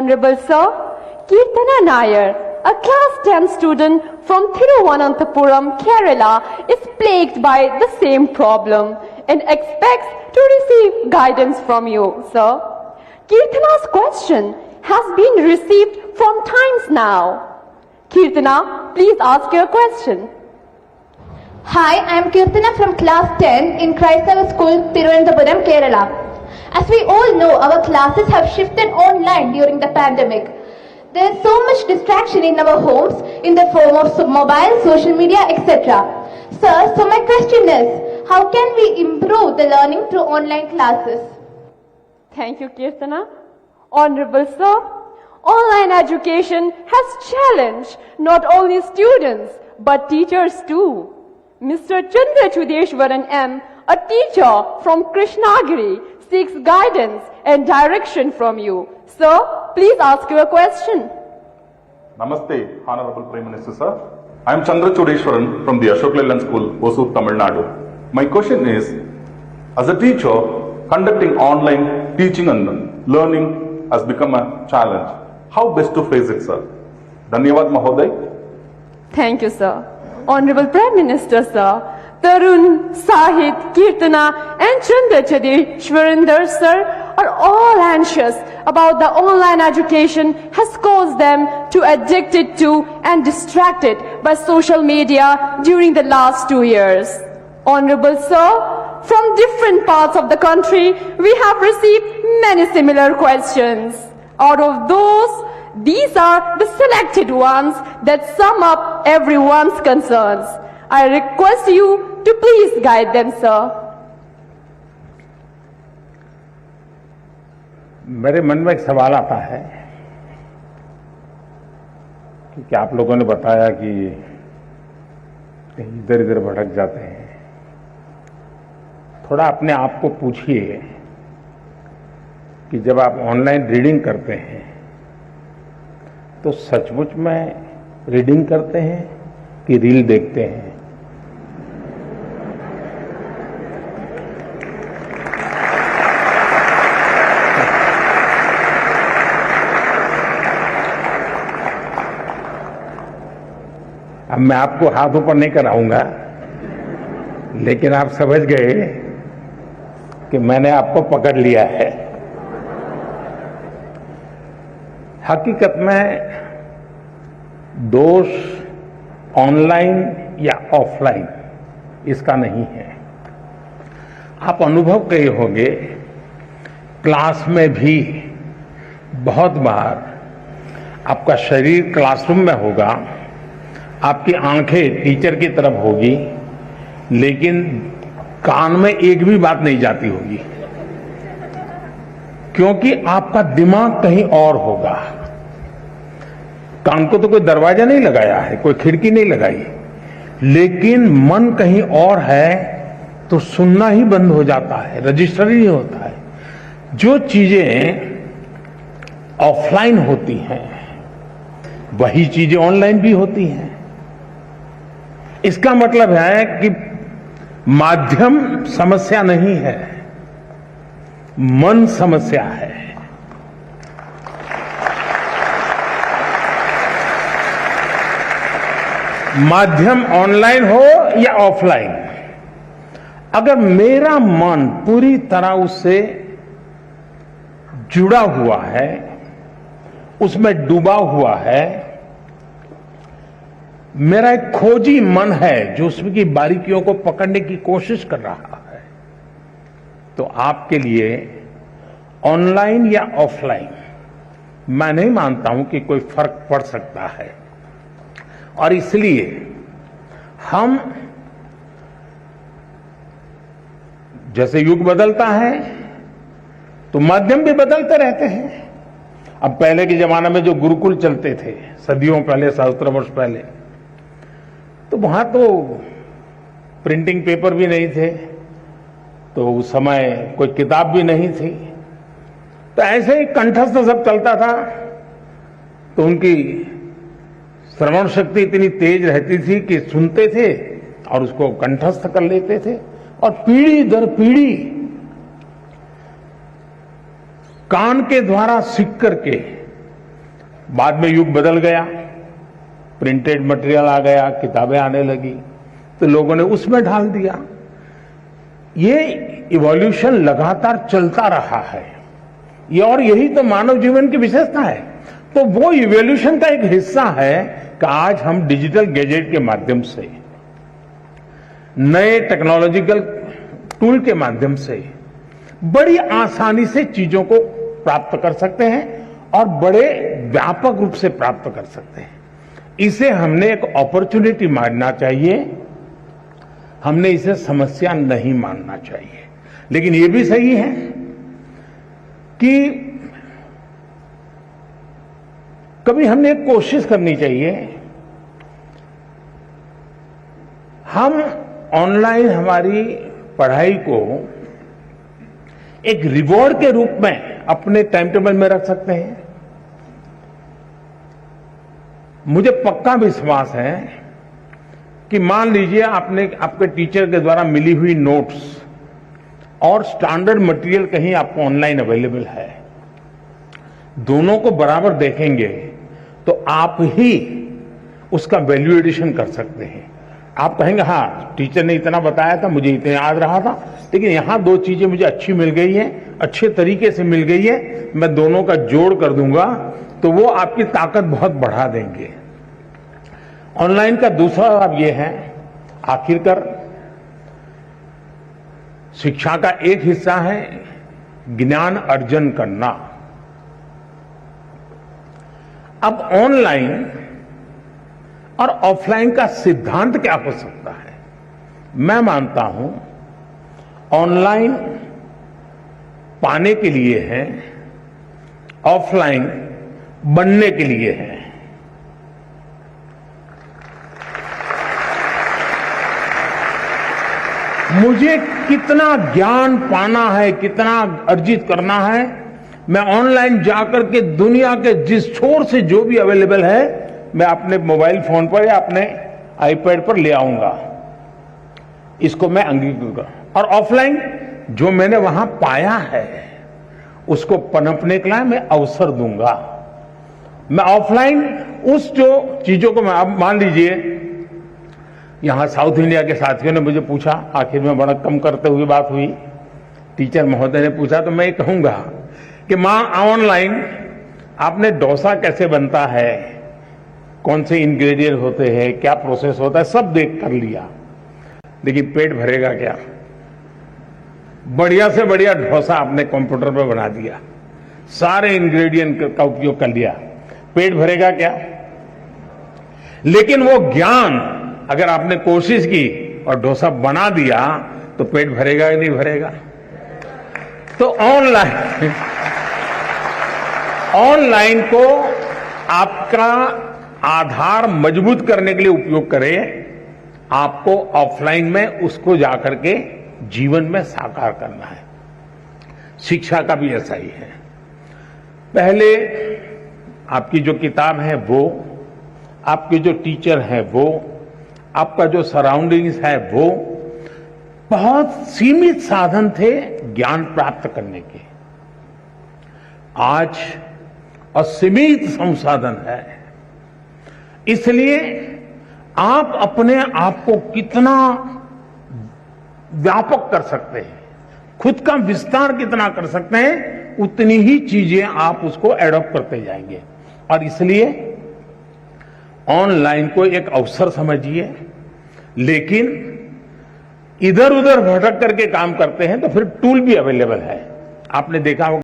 Honorable Sir, Kirtana Nair, a class 10 student from Thiruvananthapuram, Kerala, is plagued by the same problem and expects to receive guidance from you, sir. Kirtana's question has been received from times now. Kirtana, please ask your question. Hi, I am Kirtana from class 10 in Christ School, Thiruvananthapuram, Kerala. As we all know, our classes have shifted online during the pandemic. There is so much distraction in our homes in the form of mobile, social media, etc. Sir, so my question is, how can we improve the learning through online classes? Thank you, Kirtana. Honorable Sir, online education has challenged not only students but teachers too. Mr. Chandra Chudeshwaran M., a teacher from Krishnagiri, seeks guidance and direction from you. Sir, please ask your question. Namaste, Honorable Prime Minister Sir. I am Chandra Chudeshwaran from the Ashok Leyland School, Hosur, Tamil Nadu. My question is, as a teacher, conducting online teaching and learning has become a challenge. How best to face it, sir? Dhanyavad Mahoday. Thank you, sir. Honorable Prime Minister, sir, Tarun, Sahit, Kirtana and Chandra Chudeshwaran sir are all anxious about the online education has caused them to addicted to and distracted by social media during the last 2 years. Honorable sir, from different parts of the country, we have received many similar questions. Out of those, these are the selected ones that sum up everyone's concerns. I request you to please guide them, sir. मेरे मन में एक सवाल आता है कि आप लोगों ने बताया कि कहीं इधर इधर भटक जाते हैं। थोड़ा अपने आप को पूछिए कि जब आप ऑनलाइन रीडिंग करते हैं तो सचमुच में रीडिंग करते हैं कि रील देखते हैं? अब मैं आपको हाथ ऊपर नहीं कराऊंगा, लेकिन आप समझ गए कि मैंने आपको पकड़ लिया है। हकीकत में दोष ऑनलाइन या ऑफलाइन इसका नहीं है। आप अनुभव किए होंगे, क्लास में भी बहुत बार आपका शरीर क्लासरूम में होगा, आपकी आंखें टीचर की तरफ होगी, लेकिन कान में एक भी बात नहीं जाती होगी, क्योंकि आपका दिमाग कहीं और होगा। कान को तो कोई दरवाजा नहीं लगाया है, कोई खिड़की नहीं लगाई, लेकिन मन कहीं और है तो सुनना ही बंद हो जाता है, रजिस्टर ही नहीं होता है। जो चीजें ऑफलाइन होती हैं वही चीजें ऑनलाइन भी होती हैं। इसका मतलब है कि माध्यम समस्या नहीं है, मन समस्या है। माध्यम ऑनलाइन हो या ऑफलाइन, अगर मेरा मन पूरी तरह उससे जुड़ा हुआ है, उसमें डूबा हुआ है, मेरा एक खोजी मन है जो उसमें की बारीकियों को पकड़ने की कोशिश कर रहा है, तो आपके लिए ऑनलाइन या ऑफलाइन मैं नहीं मानता हूं कि कोई फर्क पड़ सकता है। और इसलिए हम, जैसे युग बदलता है तो माध्यम भी बदलते रहते हैं। अब पहले के जमाने में जो गुरुकुल चलते थे, सदियों पहले, सहस्त्र वर्ष पहले, तो वहां तो प्रिंटिंग पेपर भी नहीं थे, तो उस समय कोई किताब भी नहीं थी, तो ऐसे ही कंठस्थ सब चलता था। तो उनकी श्रवण शक्ति इतनी तेज रहती थी कि सुनते थे और उसको कंठस्थ कर लेते थे, और पीढ़ी दर पीढ़ी कान के द्वारा सीख करके बाद में युग बदल गया, प्रिंटेड मटेरियल आ गया, किताबें आने लगी, तो लोगों ने उसमें ढाल दिया। ये इवोल्यूशन लगातार चलता रहा है, ये और यही तो मानव जीवन की विशेषता है। तो वो इवोल्यूशन का एक हिस्सा है कि आज हम डिजिटल गैजेट के माध्यम से, नए टेक्नोलॉजिकल टूल के माध्यम से बड़ी आसानी से चीजों को प्राप्त कर सकते हैं और बड़े व्यापक रूप से प्राप्त कर सकते हैं। इसे हमने एक अपॉर्चुनिटी मानना चाहिए, हमने इसे समस्या नहीं मानना चाहिए। लेकिन ये भी सही है कि कभी हमने एक कोशिश करनी चाहिए, हम ऑनलाइन हमारी पढ़ाई को एक रिवॉर्ड के रूप में अपने टाइम टेबल में रख सकते हैं। मुझे पक्का विश्वास है कि मान लीजिए आपने आपके टीचर के द्वारा मिली हुई नोट्स और स्टैंडर्ड मटेरियल कहीं आपको ऑनलाइन अवेलेबल है, दोनों को बराबर देखेंगे तो आप ही उसका वैल्यू एडिशन कर सकते हैं। आप कहेंगे हाँ टीचर ने इतना बताया था, मुझे इतना याद रहा था, लेकिन यहां दो चीजें मुझे अच्छी मिल गई है, अच्छे तरीके से मिल गई है, मैं दोनों का जोड़ कर दूंगा, तो वो आपकी ताकत बहुत बढ़ा देंगे। ऑनलाइन का दूसरा लाभ ये है, आखिरकार शिक्षा का एक हिस्सा है ज्ञान अर्जन करना। अब ऑनलाइन और ऑफलाइन का सिद्धांत क्या हो सकता है? मैं मानता हूं ऑनलाइन पाने के लिए है, ऑफलाइन बनने के लिए है। मुझे कितना ज्ञान पाना है, कितना अर्जित करना है, मैं ऑनलाइन जाकर के दुनिया के जिस छोर से जो भी अवेलेबल है मैं अपने मोबाइल फोन पर या अपने आईपैड पर ले आऊंगा, इसको मैं अंगीकृत करूं। और ऑफलाइन जो मैंने वहां पाया है उसको पनपने के लिए मैं अवसर दूंगा। मैं ऑफलाइन उस जो चीजों को, मैं अब मान लीजिए यहां साउथ इंडिया के साथियों ने मुझे पूछा, आखिर में बड़ा कम करते हुए बात हुई, टीचर महोदय ने पूछा, तो मैं ये कहूंगा कि मां ऑनलाइन आपने डोसा कैसे बनता है, कौन से इंग्रेडिएंट होते हैं, क्या प्रोसेस होता है, सब देख कर लिया, लेकिन पेट भरेगा क्या? बढ़िया से बढ़िया डोसा आपने कंप्यूटर पर बना दिया, सारे इंग्रेडिएंट का उपयोग कर लिया, पेट भरेगा क्या? लेकिन वो ज्ञान अगर आपने कोशिश की और डोसा बना दिया तो पेट भरेगा या नहीं भरेगा? तो ऑनलाइन को आपका आधार मजबूत करने के लिए उपयोग करें, आपको ऑफलाइन में उसको जाकर के जीवन में साकार करना है। शिक्षा का भी ऐसा ही है। पहले आपकी जो किताब है वो, आपके जो टीचर है वो, आपका जो सराउंडिंग्स है वो, बहुत सीमित साधन थे ज्ञान प्राप्त करने के। आज असीमित संसाधन है, इसलिए आप अपने आप को कितना व्यापक कर सकते हैं, खुद का विस्तार कितना कर सकते हैं, उतनी ही चीजें आप उसको एडॉप्ट करते जाएंगे। और इसलिए ऑनलाइन को एक अवसर समझिए, लेकिन इधर उधर भटक करके काम करते हैं तो फिर टूल भी अवेलेबल है। आपने देखा होगा